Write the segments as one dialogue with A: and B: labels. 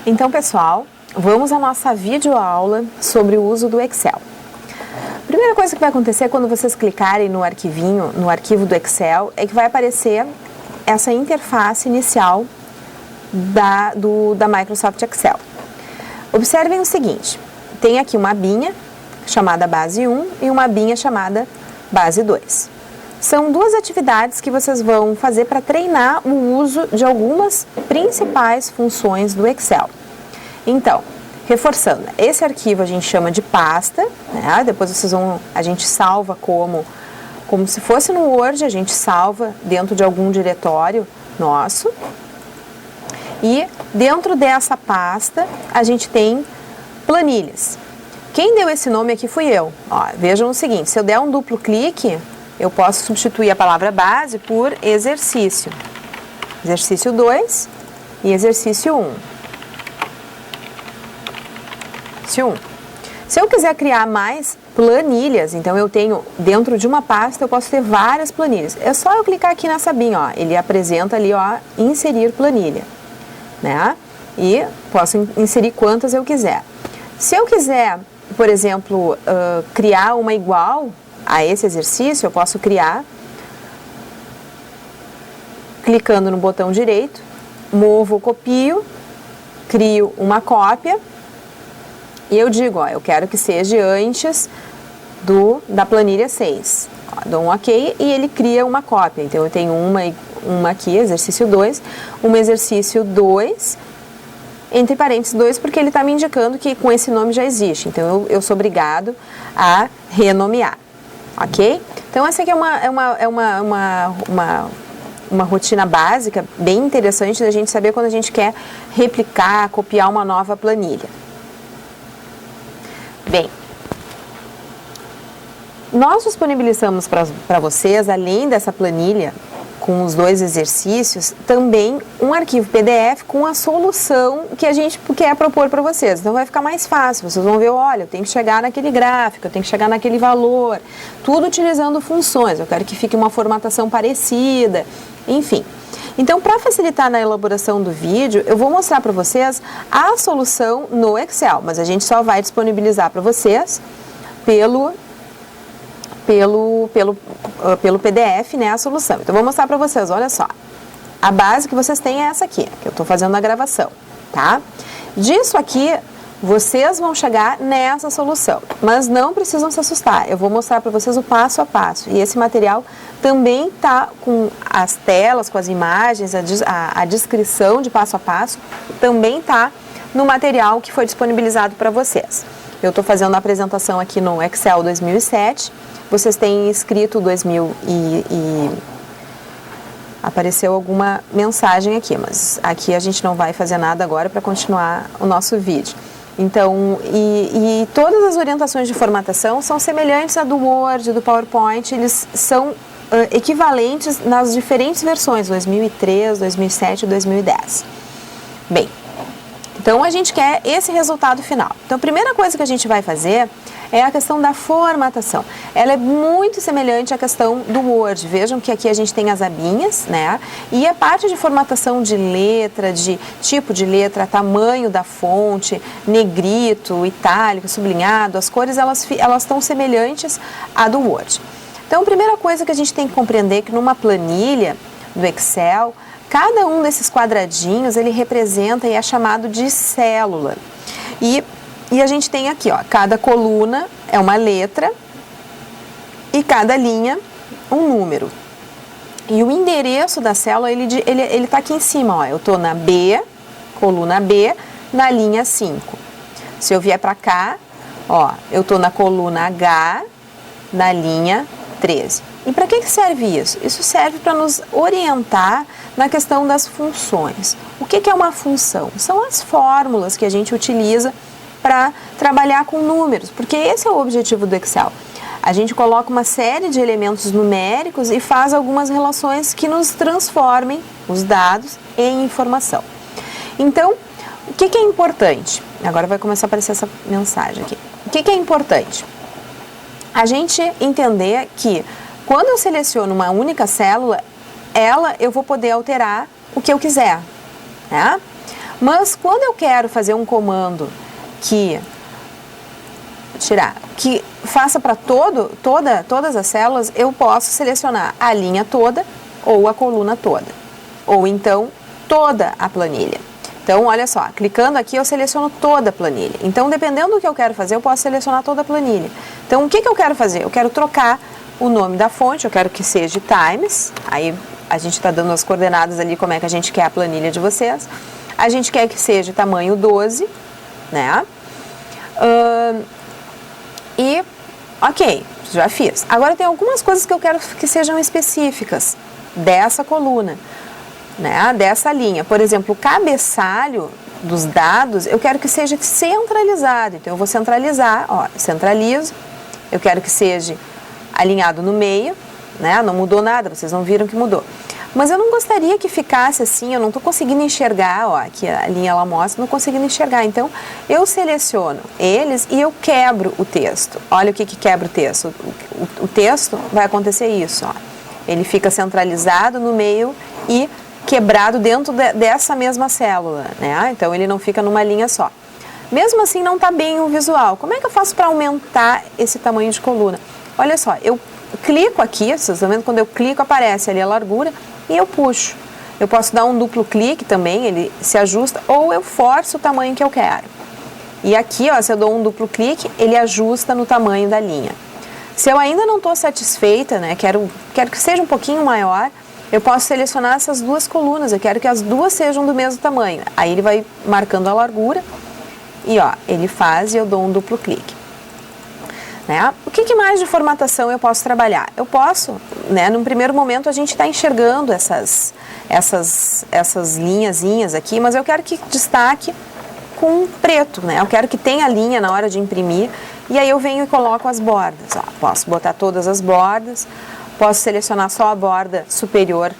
A: Então, pessoal, vamos à nossa videoaula sobre o uso do Excel. A primeira coisa que vai acontecer quando vocês clicarem no arquivinho, no arquivo do Excel, é que vai aparecer essa interface inicial da Microsoft Excel. Observem o seguinte, tem aqui uma abinha chamada base 1 e uma abinha chamada base 2. São duas atividades que vocês vão fazer para treinar o uso de algumas principais funções do Excel. Então, reforçando, esse arquivo a gente chama de pasta, né? Depois a gente salva como se fosse no Word, a gente salva dentro de algum diretório nosso. E dentro dessa pasta a gente tem planilhas. Quem deu esse nome aqui fui eu. Ó, vejam o seguinte, se eu der um duplo clique, eu posso substituir a palavra base por exercício. Exercício 2 e exercício 1. Se eu quiser criar mais planilhas, então eu tenho, dentro de uma pasta, eu posso ter várias planilhas. É só eu clicar aqui nessa abinha, ó, ele apresenta ali, ó, inserir planilha, né? E posso inserir quantas eu quiser. Se eu quiser, por exemplo, criar uma igual a esse exercício, eu posso criar, clicando no botão direito, movo, copio, crio uma cópia, e eu digo, ó, eu quero que seja antes da planilha 6. Ó, dou um OK e ele cria uma cópia. Então, eu tenho uma aqui, exercício 2, um exercício 2, entre parênteses 2, porque ele está me indicando que com esse nome já existe. Então, eu sou obrigado a renomear. Ok? Então, essa aqui é uma rotina básica, bem interessante da gente saber quando a gente quer replicar, copiar uma nova planilha. Bem, nós disponibilizamos para vocês, além dessa planilha com os dois exercícios, também um arquivo PDF com a solução que a gente quer propor para vocês. Então vai ficar mais fácil, vocês vão ver, olha, eu tenho que chegar naquele gráfico, eu tenho que chegar naquele valor, tudo utilizando funções, eu quero que fique uma formatação parecida, enfim. Então, para facilitar na elaboração do vídeo, eu vou mostrar para vocês a solução no Excel, mas a gente só vai disponibilizar para vocês pelo PDF, né, a solução. Então, vou mostrar para vocês, olha só. A base que vocês têm é essa aqui, que eu estou fazendo na gravação, tá? Disso aqui, vocês vão chegar nessa solução, mas não precisam se assustar. Eu vou mostrar para vocês o passo a passo. E esse material também está com as telas, com as imagens, a descrição de passo a passo, também está no material que foi disponibilizado para vocês. Eu estou fazendo a apresentação aqui no Excel 2007. Vocês têm escrito 2000 e apareceu alguma mensagem aqui, mas aqui a gente não vai fazer nada agora para continuar o nosso vídeo. Então, e todas as orientações de formatação são semelhantes à do Word, do PowerPoint, eles são equivalentes nas diferentes versões, 2003, 2007 e 2010. Bem, então a gente quer esse resultado final. Então, a primeira coisa que a gente vai fazer é a questão da formatação. Ela é muito semelhante à questão do Word. Vejam que aqui a gente tem as abinhas, né? E a parte de formatação de letra, de tipo de letra, tamanho da fonte, negrito, itálico, sublinhado, as cores, elas estão semelhantes à do Word. Então, a primeira coisa que a gente tem que compreender é que numa planilha do Excel, cada um desses quadradinhos, ele representa e é chamado de célula. E a gente tem aqui, ó, cada coluna é uma letra e cada linha um número. E o endereço da célula, ele tá aqui em cima, ó, eu tô na B, coluna B, na linha 5. Se eu vier para cá, ó, eu tô na coluna H, na linha 13. E para que serve isso? Isso serve para nos orientar na questão das funções. O que é uma função? São as fórmulas que a gente utiliza para trabalhar com números, porque esse é o objetivo do Excel. A gente coloca uma série de elementos numéricos e faz algumas relações que nos transformem os dados em informação. Então, o que é importante? Agora vai começar a aparecer essa mensagem aqui. O que é importante? A gente entender que quando eu seleciono uma única célula, eu vou poder alterar o que eu quiser, né? Mas quando eu quero fazer um comando que faça para todas as células, eu posso selecionar a linha toda ou a coluna toda, ou então toda a planilha. Então, olha só, clicando aqui eu seleciono toda a planilha. Então, dependendo do que eu quero fazer, eu posso selecionar toda a planilha. Então, o que eu quero fazer? Eu quero trocar o nome da fonte, eu quero que seja Times, aí a gente está dando as coordenadas ali, como é que a gente quer a planilha de vocês. A gente quer que seja tamanho 12, né? Ok, já fiz. Agora tem algumas coisas que eu quero que sejam específicas dessa coluna, né? Dessa linha. Por exemplo, o cabeçalho dos dados, eu quero que seja centralizado. Então, eu vou centralizar, ó, centralizo. Eu quero que seja alinhado no meio, né? Não mudou nada, vocês não viram que mudou. Mas eu não gostaria que ficasse assim, eu não estou conseguindo enxergar, ó, aqui a linha ela mostra, não conseguindo enxergar. Então, eu seleciono eles e eu quebro o texto. Olha o que quebra o texto. O texto vai acontecer isso, ó. Ele fica centralizado no meio e quebrado dentro dessa mesma célula, né? Então, ele não fica numa linha só. Mesmo assim, não está bem o visual. Como é que eu faço para aumentar esse tamanho de coluna? Olha só, eu clico aqui, vocês estão vendo, quando eu clico aparece ali a largura e eu puxo. Eu posso dar um duplo clique também, ele se ajusta, ou eu forço o tamanho que eu quero. E aqui, ó, se eu dou um duplo clique, ele ajusta no tamanho da linha. Se eu ainda não estou satisfeita, né, quero que seja um pouquinho maior, eu posso selecionar essas duas colunas, eu quero que as duas sejam do mesmo tamanho. Aí ele vai marcando a largura e ó, ele faz e eu dou um duplo clique. Né? O que mais de formatação eu posso trabalhar? Eu posso, né, num primeiro momento a gente está enxergando essas linhazinhas aqui, mas eu quero que destaque com preto, né? Eu quero que tenha linha na hora de imprimir e aí eu venho e coloco as bordas. Ó, posso botar todas as bordas, posso selecionar só a borda superior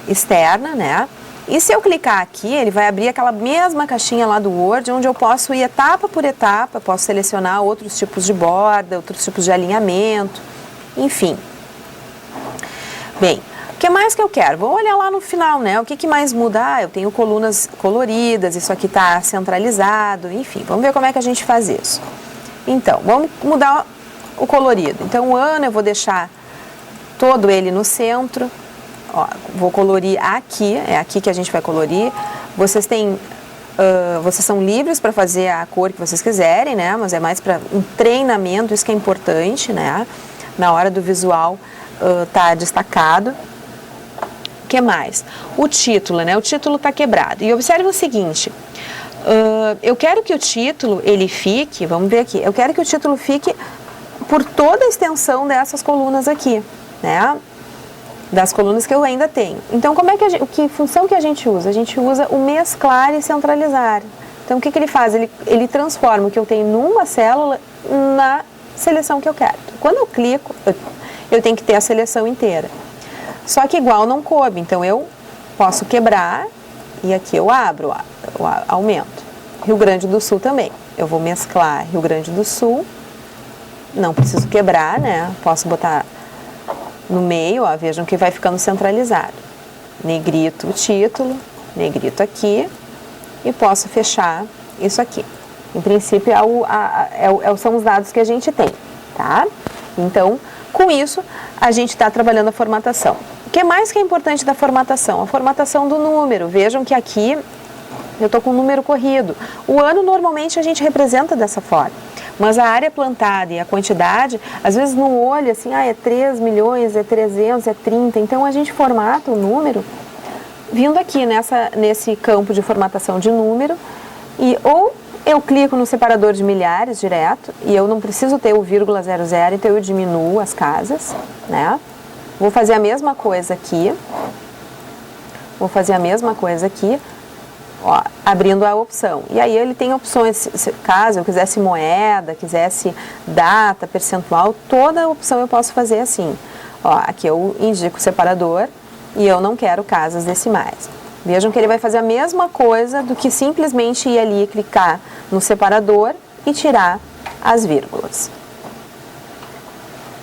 A: externa, né? E se eu clicar aqui, ele vai abrir aquela mesma caixinha lá do Word, onde eu posso ir etapa por etapa, posso selecionar outros tipos de borda, outros tipos de alinhamento, enfim. Bem, o que mais que eu quero? Vou olhar lá no final, né? O que mais muda? Ah, eu tenho colunas coloridas, isso aqui está centralizado, enfim. Vamos ver como é que a gente faz isso. Então, vamos mudar o colorido. Então, o ano eu vou deixar todo ele no centro. Ó, vou colorir aqui, é aqui que a gente vai colorir. Vocês são livres para fazer a cor que vocês quiserem, né? Mas é mais para um treinamento, isso que é importante, né? Na hora do visual tá destacado. O que mais? O título, né? O título tá quebrado. E observe o seguinte, eu quero que o título, ele fique, vamos ver aqui, eu quero que o título fique por toda a extensão dessas colunas aqui, né? Das colunas que eu ainda tenho. Então, como é que que função que a gente usa? A gente usa o mesclar e centralizar. Então, o que ele faz? Ele transforma o que eu tenho numa célula na seleção que eu quero. Quando eu clico, eu tenho que ter a seleção inteira. Só que igual não coube, então eu posso quebrar e aqui eu abro, eu aumento. Rio Grande do Sul também. Eu vou mesclar Rio Grande do Sul, não preciso quebrar, né? Posso botar no meio, ó, vejam que vai ficando centralizado. Negrito o título, negrito aqui e posso fechar isso aqui. Em princípio, são os dados que a gente tem, tá? Então, com isso, a gente está trabalhando a formatação. O que mais que é importante da formatação? A formatação do número. Vejam que aqui eu estou com um número corrido. O ano, normalmente, a gente representa dessa forma. Mas a área plantada e a quantidade, às vezes no olho, assim, é 3 milhões, é 300, é 30. Então, a gente formata o número vindo aqui nesse campo de formatação de número. E ou eu clico no separador de milhares direto, e eu não preciso ter o vírgula 00, então eu diminuo as casas, né? Vou fazer a mesma coisa aqui. Vou fazer a mesma coisa aqui. Ó, abrindo a opção. E aí ele tem opções, caso eu quisesse moeda, quisesse data, percentual, toda a opção eu posso fazer assim. Ó, aqui eu indico o separador e eu não quero casas decimais. Vejam que ele vai fazer a mesma coisa do que simplesmente ir ali clicar no separador e tirar as vírgulas.